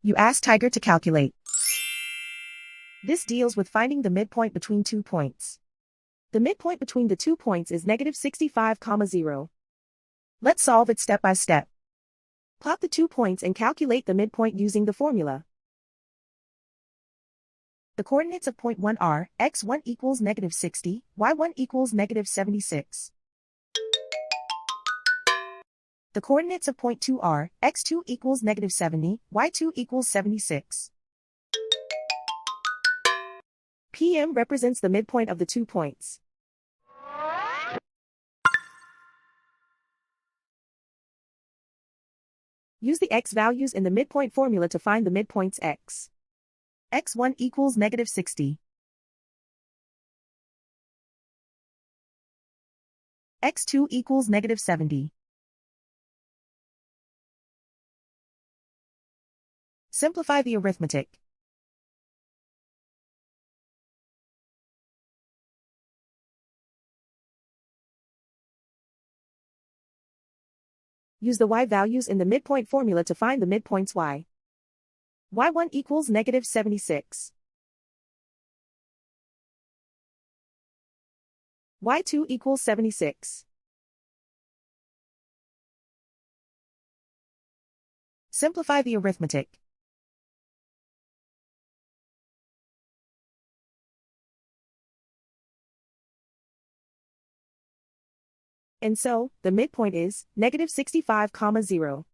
You ask Tiger to calculate. This deals with finding the midpoint between 2 points. The midpoint between the 2 points is -65,0. Let's solve it step by step. Plot the 2 points and calculate the midpoint using the formula. The coordinates of point 1 are x1 equals -60, y1 equals -76. The coordinates of point 2 are x2 equals -70, y2 equals 76. PM represents the midpoint of the 2 points. Use the x values in the midpoint formula to find the midpoints x. x1 equals -60. x2 equals -70. Simplify the arithmetic. Use the y values in the midpoint formula to find the midpoints y. y1 equals -76. y2 equals 76. Simplify the arithmetic. And so, the midpoint is -65,0.